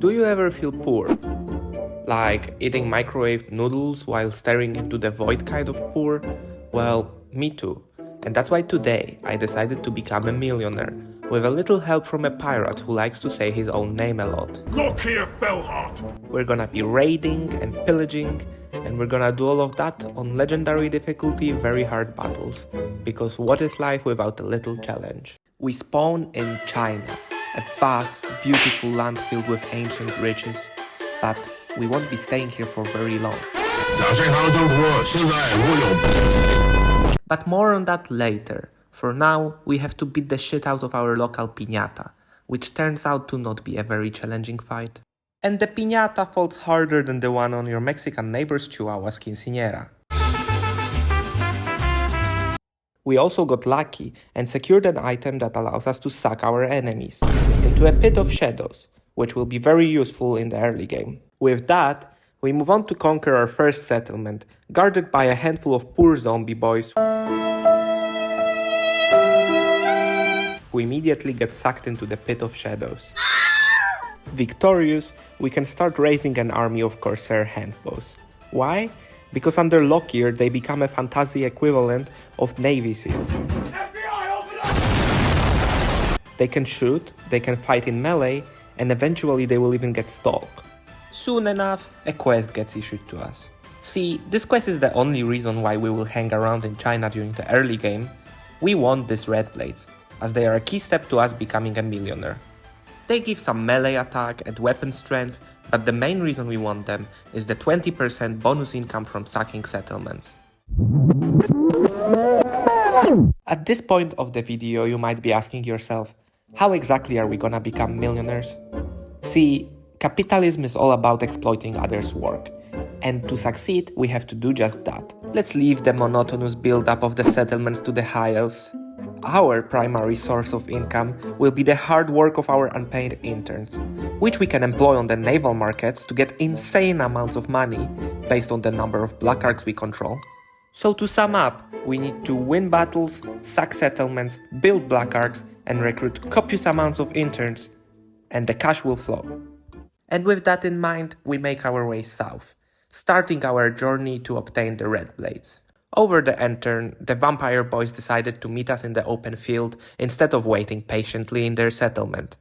Do you ever feel poor? Like eating microwaved noodles while staring into the void kind of poor? Well, me too. And that's why today I decided to become a millionaire, with a little help from a pirate who likes to say his own name a lot. Lokhir Fellhart! We're gonna be raiding and pillaging, and we're gonna do all of that on legendary difficulty, very hard battles. Because what is life without a little challenge? We spawn in China, a vast, beautiful land filled with ancient riches. But we won't be staying here for very long. But more on that later. For now, we have to beat the shit out of our local piñata, which turns out to not be a very challenging fight. And the piñata falls harder than the one on your Mexican neighbor's Chihuahua's quinceañera. We also got lucky and secured an item that allows us to suck our enemies into a pit of shadows, which will be very useful in the early game. With that, we move on to conquer our first settlement, guarded by a handful of poor zombie boys who immediately get sucked into the pit of shadows. Victorious, we can start raising an army of Corsair handbows. Why? Because under Lokhir they become a fantasy equivalent of Navy SEALs. They can shoot, they can fight in melee, and eventually they will even get stalked. Soon enough, a quest gets issued to us. See, this quest is the only reason why we will hang around in China during the early game. We want these red blades, as they are a key step to us becoming a millionaire. They give some melee attack and weapon strength, but the main reason we want them is the 20% bonus income from sacking settlements. At this point of the video, you might be asking yourself, how exactly are we gonna become millionaires? See, capitalism is all about exploiting others' work, and to succeed, we have to do just that. Let's leave the monotonous build-up of the settlements to the high elves. Our primary source of income will be the hard work of our unpaid interns, which we can employ on the naval markets to get insane amounts of money based on the number of black arcs we control. So to sum up, we need to win battles, sack settlements, build black arcs, and recruit copious amounts of interns, and the cash will flow. And with that in mind, we make our way south, starting our journey to obtain the red blades. Over the end turn, the vampire boys decided to meet us in the open field instead of waiting patiently in their settlement.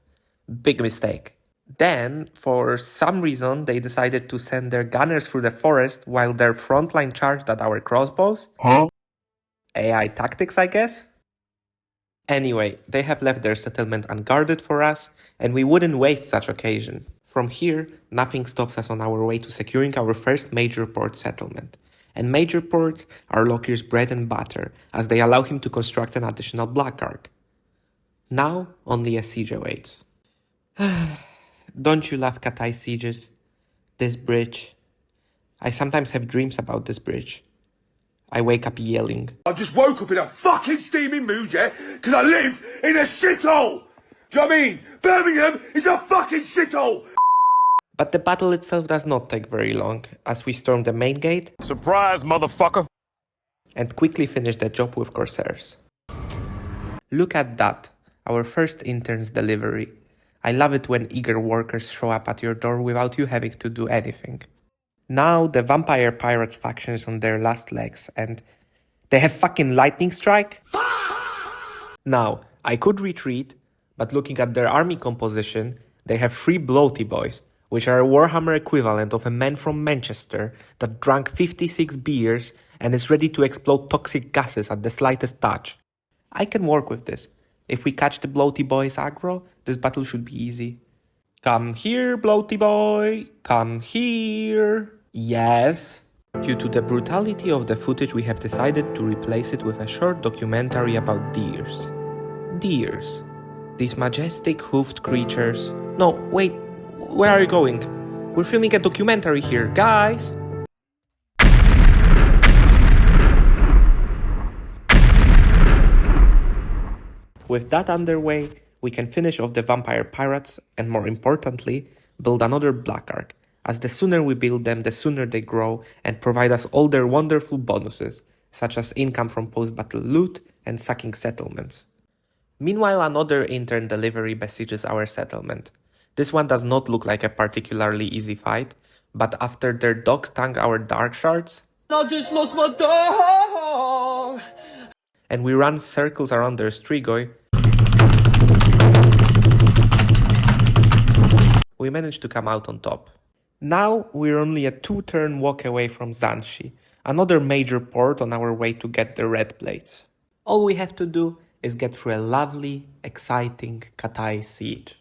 Big mistake. Then, for some reason, they decided to send their gunners through the forest while their frontline charged at our crossbows? Huh? AI tactics, I guess? Anyway, they have left their settlement unguarded for us, and we wouldn't waste such occasion. From here, nothing stops us on our way to securing our first major port settlement. And major ports are Lokhir's bread and butter, as they allow him to construct an additional black arc. Now, only a siege awaits. Don't you love Katai sieges? This bridge. I sometimes have dreams about this bridge. I wake up yelling. I just woke up in a fucking steaming mood, yeah? Because I live in a shithole! Do you know what I mean? Birmingham is a fucking shithole! But the battle itself does not take very long, as we storm the main gate. Surprise, motherfucker! And quickly finish the job with Corsairs. Look at that, our first intern's delivery. I love it when eager workers show up at your door without you having to do anything. Now the Vampire Pirates faction is on their last legs and they have fucking lightning strike? Now, I could retreat, but looking at their army composition, they have 3 bloaty boys, which are a Warhammer equivalent of a man from Manchester that drank 56 beers and is ready to explode toxic gases at the slightest touch. I can work with this. If we catch the bloaty boys aggro, this battle should be easy. Come here, bloaty boy, come here. Yes. Due to the brutality of the footage, we have decided to replace it with a short documentary about deers. Deers. These majestic hoofed creatures. No, wait, where are you going? We're filming a documentary here, guys! With that underway, we can finish off the Vampire Pirates and, more importantly, build another Black Ark, as the sooner we build them, the sooner they grow and provide us all their wonderful bonuses, such as income from post-battle loot and sacking settlements. Meanwhile, another intern delivery besieges our settlement. This one does not look like a particularly easy fight, but after their dogs tank our dark shards, I just lost my dog! and we run circles around their strigoi, we managed to come out on top. Now we're only a 2-turn walk away from Zanshi, another major port on our way to get the red blades. All we have to do is get through a lovely, exciting Katai siege.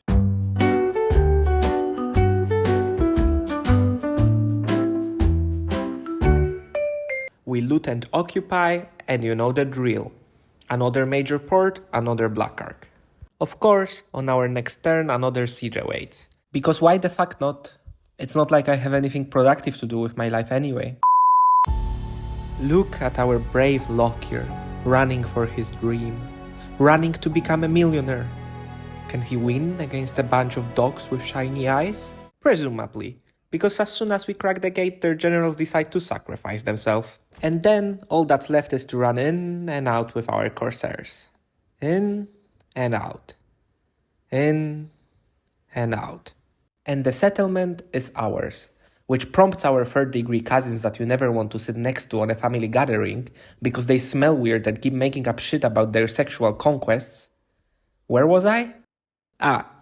We loot and occupy, and you know the drill. Another major port, another Black Ark. Of course, on our next turn, another siege awaits. Because why the fuck not? It's not like I have anything productive to do with my life anyway. Look at our brave Lokhir, running for his dream. Running to become a millionaire. Can he win against a bunch of dogs with shiny eyes? Presumably, because as soon as we crack the gate, their generals decide to sacrifice themselves. And then, all that's left is to run in and out with our corsairs. In and out. In and out. And the settlement is ours, which prompts our third-degree cousins that you never want to sit next to on a family gathering because they smell weird and keep making up shit about their sexual conquests. Where was I?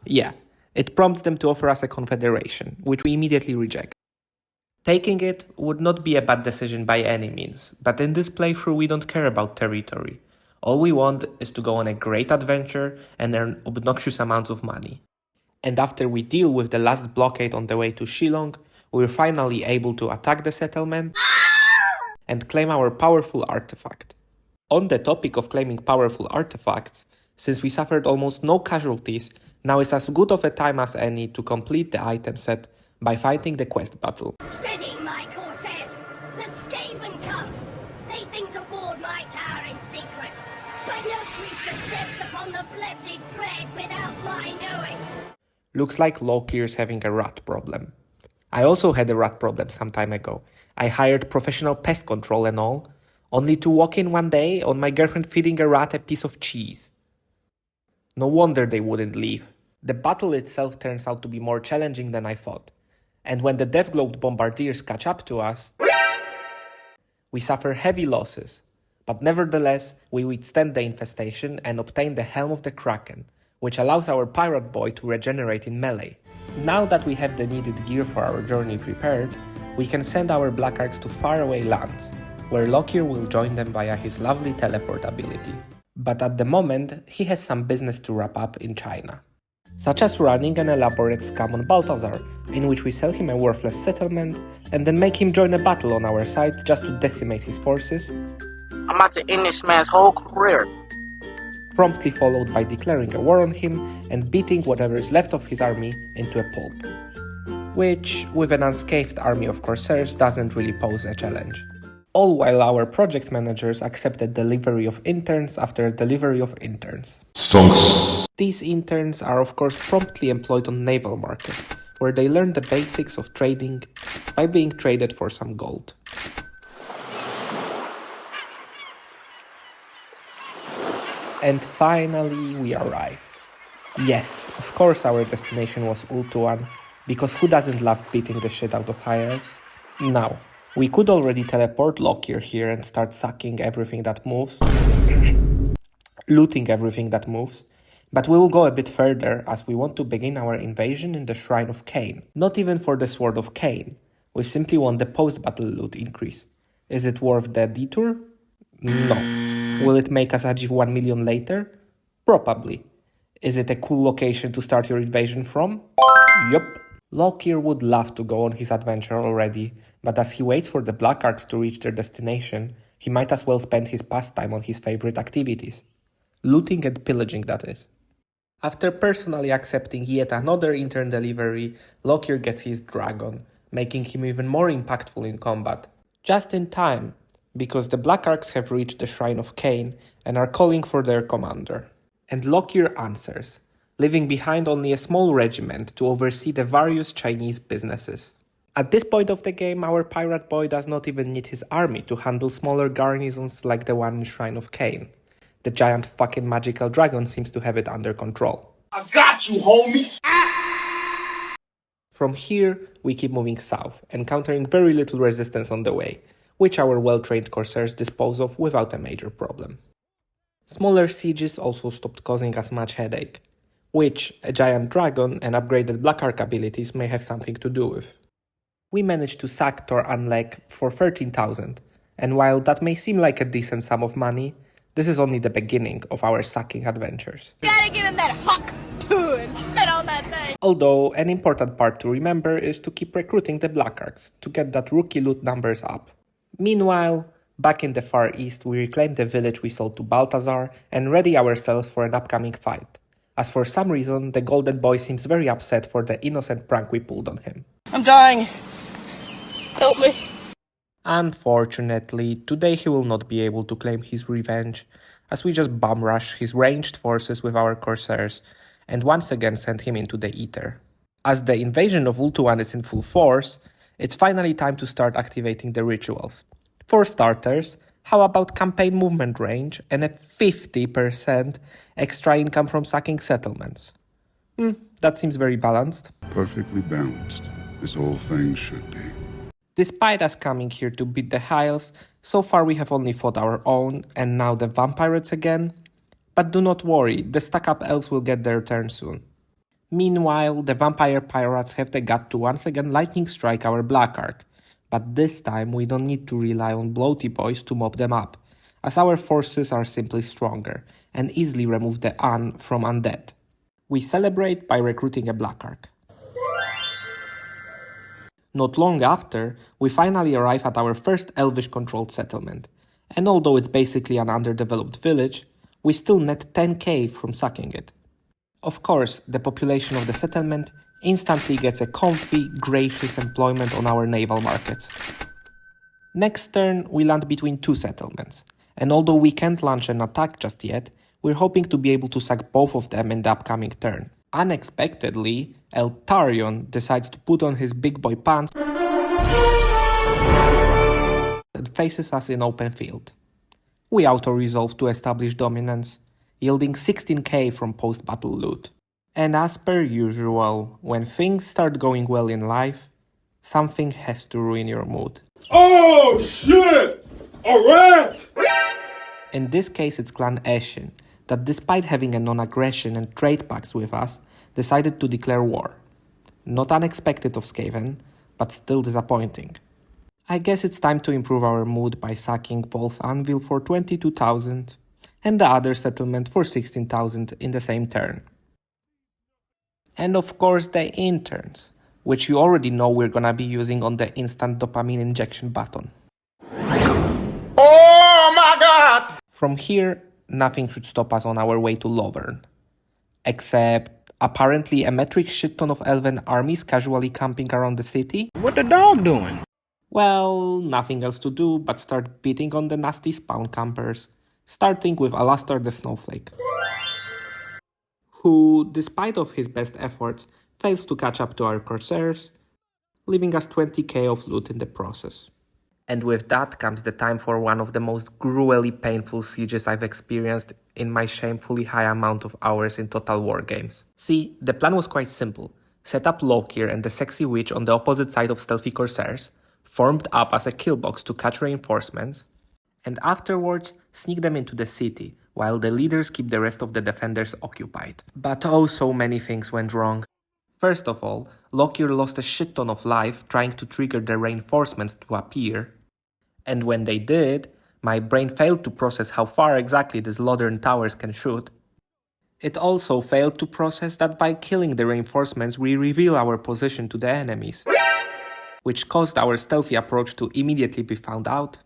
Yeah. It prompts them to offer us a confederation, which we immediately reject. Taking it would not be a bad decision by any means, but in this playthrough we don't care about territory. All we want is to go on a great adventure and earn obnoxious amounts of money. And after we deal with the last blockade on the way to Shillong, we're finally able to attack the settlement and claim our powerful artifact. On the topic of claiming powerful artifacts, since we suffered almost no casualties, now is as good of a time as any to complete the item set by fighting the quest battle. Steady, my corsairs! The Skaven come! They think to board my tower in secret, but no creature steps upon the blessed tread without my knowing. Looks like Lokhir's having a rat problem. I also had a rat problem some time ago. I hired professional pest control and all, only to walk in one day on my girlfriend feeding a rat a piece of cheese. No wonder they wouldn't leave. The battle itself turns out to be more challenging than I thought. And when the Deathglobe bombardiers catch up to us, we suffer heavy losses. But nevertheless, we withstand the infestation and obtain the Helm of the Kraken, which allows our pirate boy to regenerate in melee. Now that we have the needed gear for our journey prepared, we can send our Black Arks to faraway lands, where Lokhir will join them via his lovely teleport ability. But at the moment, he has some business to wrap up in China. Such as running an elaborate scam on Balthazar, in which we sell him a worthless settlement, and then make him join a battle on our side just to decimate his forces. I'm about to end this man's whole career. Promptly followed by declaring a war on him and beating whatever is left of his army into a pulp. Which, with an unscathed army of corsairs, doesn't really pose a challenge. All while our project managers accepted delivery of interns after delivery of interns. Stonks. These interns are of course promptly employed on naval markets, where they learn the basics of trading by being traded for some gold. And finally we arrive. Yes, of course our destination was Ultuan, because who doesn't love beating the shit out of high elves? Now, we could already teleport Lokhir here and start sucking everything that moves, looting everything that moves, but we will go a bit further as we want to begin our invasion in the Shrine of Cain. Not even for the Sword of Cain, we simply want the post-battle loot increase. Is it worth the detour? No. Will it make us achieve 1 million later? Probably. Is it a cool location to start your invasion from? Yup. Lokhir would love to go on his adventure already, but as he waits for the Black Arks to reach their destination, he might as well spend his pastime on his favorite activities. Looting and pillaging, that is. After personally accepting yet another intern delivery, Lokhir gets his dragon, making him even more impactful in combat. Just in time, because the Black Arks have reached the Shrine of Cain and are calling for their commander. And Lokhir answers, leaving behind only a small regiment to oversee the various Chinese businesses. At this point of the game, our pirate boy does not even need his army to handle smaller garrisons like the one in Shrine of Cain. The giant fucking magical dragon seems to have it under control. I got you, homie! From here, we keep moving south, encountering very little resistance on the way, which our well-trained corsairs dispose of without a major problem. Smaller sieges also stopped causing us much headache, which a giant dragon and upgraded Black Ark abilities may have something to do with. We managed to sack Tor Anlek for 13,000, and while that may seem like a decent sum of money, this is only the beginning of our sacking adventures. Gotta give him that hawk too and spit on that thing. Although an important part to remember is to keep recruiting the Black Arks to get that rookie loot numbers up. Meanwhile, back in the Far East, we reclaim the village we sold to Balthazar and ready ourselves for an upcoming fight, as for some reason the Golden Boy seems very upset for the innocent prank we pulled on him. I'm dying. Help me. Unfortunately, today he will not be able to claim his revenge, as we just bum rush his ranged forces with our corsairs and once again send him into the Ether. As the invasion of Ultuan is in full force, it's finally time to start activating the rituals. For starters, how about campaign movement range and a 50% extra income from sacking settlements? That seems very balanced. Perfectly balanced, as all things should be. Despite us coming here to beat the Hyles, so far we have only fought our own and now the vampirates again. But do not worry, the stuck-up elves will get their turn soon. Meanwhile, the vampire pirates have the gut to once again lightning strike our Black Ark, but this time we don't need to rely on bloaty boys to mop them up, as our forces are simply stronger and easily remove the from undead. We celebrate by recruiting a Black Ark. Not long after, we finally arrive at our first Elvish-controlled settlement, and although it's basically an underdeveloped village, we still net 10k from sacking it. Of course, the population of the settlement instantly gets a comfy, gracious employment on our naval markets. Next turn, we land between two settlements, and although we can't launch an attack just yet, we're hoping to be able to sack both of them in the upcoming turn. Unexpectedly, Eltarion decides to put on his big boy pants and faces us in open field. We auto-resolve to establish dominance, yielding 16k from post-battle loot. And as per usual, when things start going well in life, something has to ruin your mood. Oh shit! A rat! In this case it's Clan Eshin, that despite having a non-aggression and trade pacts with us, decided to declare war. Not unexpected of Skaven, but still disappointing. I guess it's time to improve our mood by sacking False Anvil for 22,000 and the other settlement for 16,000 in the same turn. And of course the interns, which you already know we're gonna be using on the instant dopamine injection button. Oh my god! From here, nothing should stop us on our way to Lovern. Except, apparently a metric shitton of elven armies casually camping around the city. What the dog doing? Well, nothing else to do but start beating on the nasty spawn campers, starting with Alastor the Snowflake, who, despite of his best efforts, fails to catch up to our corsairs, leaving us 20k of loot in the process. And with that comes the time for one of the most gruelly painful sieges I've experienced in my shamefully high amount of hours in Total War games. See, the plan was quite simple. Set up Lokhir and the sexy witch on the opposite side of stealthy corsairs, formed up as a kill box to catch reinforcements, and afterwards sneak them into the city, while the leaders keep the rest of the defenders occupied. But oh, so many things went wrong. First of all, Lokhir lost a shit ton of life trying to trigger the reinforcements to appear, and when they did, my brain failed to process how far exactly these Lothern towers can shoot. It also failed to process that by killing the reinforcements we reveal our position to the enemies, which caused our stealthy approach to immediately be found out,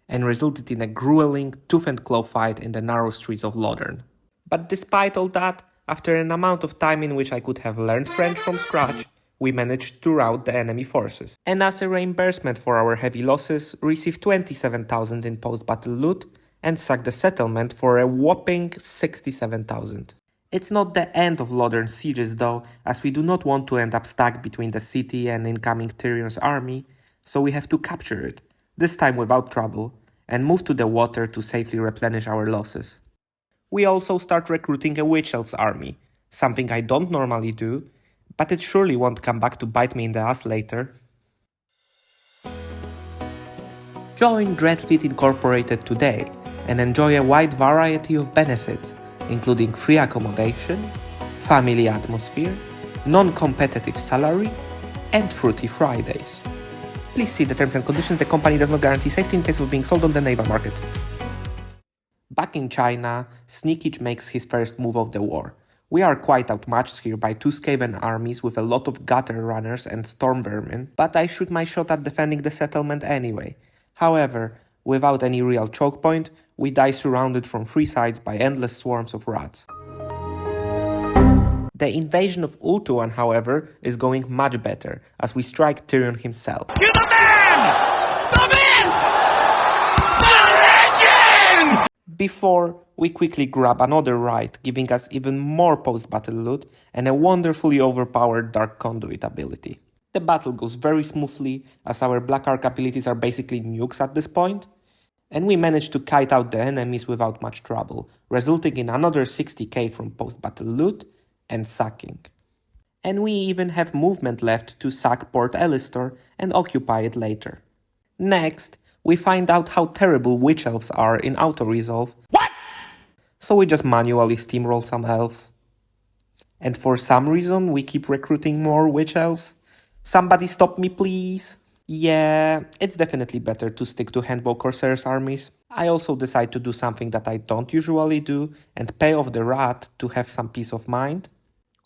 and resulted in a grueling tooth and claw fight in the narrow streets of Lothern. But despite all that, after an amount of time in which I could have learned French from scratch, we managed to rout the enemy forces, and as a reimbursement for our heavy losses, received 27,000 in post-battle loot, and sacked the settlement for a whopping 67,000. It's not the end of Lothern sieges though, as we do not want to end up stuck between the city and incoming Tyrion's army, so we have to capture it, this time without trouble, and move to the water to safely replenish our losses. We also start recruiting a Witch Elf's army, something I don't normally do, but it surely won't come back to bite me in the ass later. Join Dreadfleet Incorporated today and enjoy a wide variety of benefits, including free accommodation, family atmosphere, non-competitive salary, and fruity Fridays. Please see the terms and conditions. The company does not guarantee safety in case of being sold on the naval market. Back in China, Sneakage makes his first move of the war. We are quite outmatched here by two Skaven armies with a lot of gutter runners and storm vermin, but I shoot my shot at defending the settlement anyway. However, without any real choke point, we die surrounded from three sides by endless swarms of rats. The invasion of Ultuan, however, is going much better, as we strike Tyrion himself. You're the man! The man! The legend! Before, we quickly grab another right, giving us even more post-battle loot and a wonderfully overpowered Dark Conduit ability. The battle goes very smoothly, as our Black Arc abilities are basically nukes at this point, and we manage to kite out the enemies without much trouble, resulting in another 60k from post-battle loot and sacking. And we even have movement left to sack Port Elistor and occupy it later. Next, we find out how terrible witch elves are in auto-resolve. What? So we just manually steamroll some elves. And for some reason, we keep recruiting more witch elves. Somebody stop me, please. Yeah, it's definitely better to stick to Handbow Corsairs armies. I also decide to do something that I don't usually do and pay off the rat to have some peace of mind.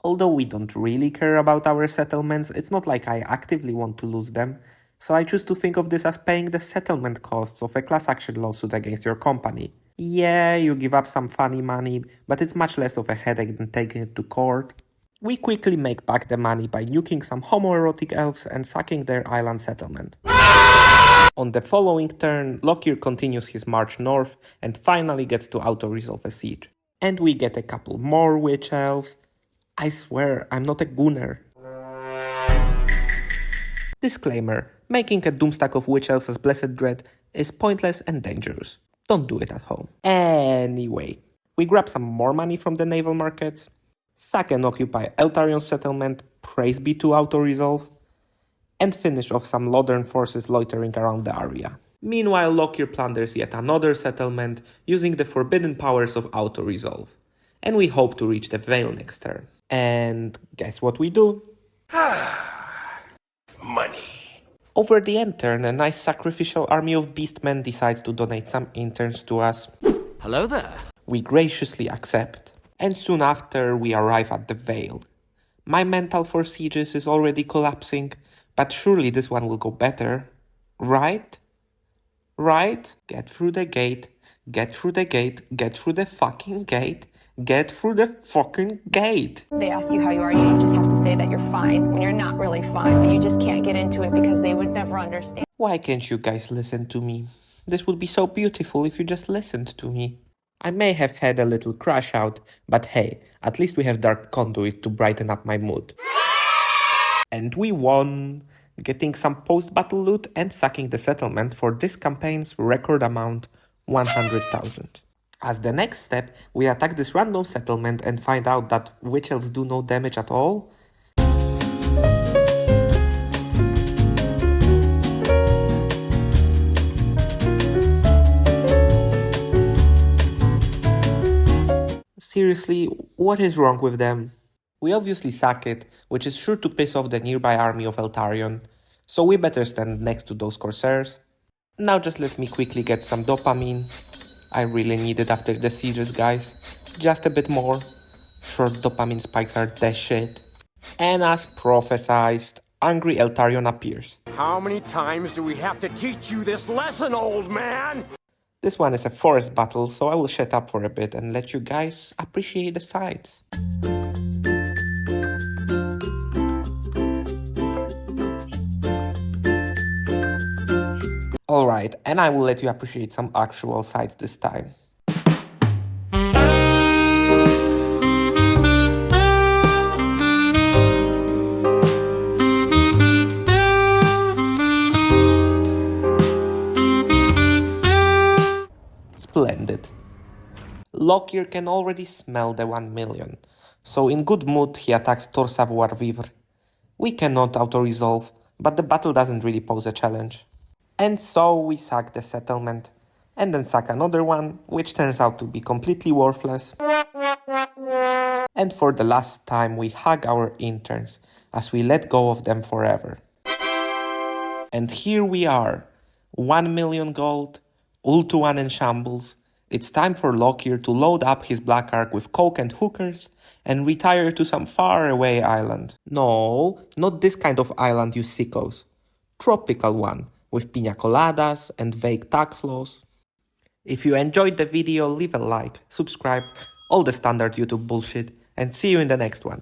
Although we don't really care about our settlements, it's not like I actively want to lose them, so I choose to think of this as paying the settlement costs of a class action lawsuit against your company. Yeah, you give up some funny money, but it's much less of a headache than taking it to court. We quickly make back the money by nuking some homoerotic elves and sacking their island settlement. On the following turn, Lokhir continues his march north and finally gets to auto-resolve a siege. And we get a couple more witch elves. I swear, I'm not a gunner. Disclaimer, making a doomstack of witch elves as Blessed Dread is pointless and dangerous. Don't do it at home. Anyway, we grab some more money from the naval markets, sack and occupy Eltarion's settlement, praise be to auto-resolve, and finish off some Lothern forces loitering around the area. Meanwhile, Lokhir plunders yet another settlement using the forbidden powers of auto-resolve, and we hope to reach the Vale next turn. And guess what we do? Money. Over the end turn, a nice sacrificial army of beastmen decides to donate some interns to us. Hello there. We graciously accept, and soon after we arrive at the Vale. My mental for sieges is already collapsing, but surely this one will go better. Right? Right? Get through the gate, get through the gate, get through the fucking gate. Get through the fucking gate! They ask you how you are, you just have to say that you're fine when you're not really fine, but you just can't get into it because they would never understand. Why can't you guys listen to me? This would be so beautiful if you just listened to me. I may have had a little crash out, but hey, at least we have Dark Conduit to brighten up my mood. And we won! Getting some post-battle loot and sacking the settlement for this campaign's record amount, 100,000. As the next step, we attack this random settlement and find out that witch elves do no damage at all. Seriously, what is wrong with them? We obviously sack it, which is sure to piss off the nearby army of Eltarion, so we better stand next to those Corsairs. Now just let me quickly get some dopamine. I really need it after the sieges, guys. Just a bit more. Short dopamine spikes are the shit. And as prophesized, angry Eltarion appears. How many times do we have to teach you this lesson, old man? This one is a forest battle, so I will shut up for a bit and let you guys appreciate the sights. Alright, and I will let you appreciate some actual sights this time. Splendid. Lokhir can already smell the 1 million, so in good mood he attacks Tor Savoir Vivre. We cannot auto-resolve, but the battle doesn't really pose a challenge. And so we sack the settlement, and then sack another one, which turns out to be completely worthless. And for the last time we hug our interns, as we let go of them forever. And here we are, 1 million gold, Ultuan in shambles. It's time for Lokhir to load up his black ark with coke and hookers and retire to some faraway island. No, not this kind of island, you sickos. Tropical one, with piña coladas and vague tax laws. If you enjoyed the video, leave a like, subscribe, all the standard YouTube bullshit, and see you in the next one.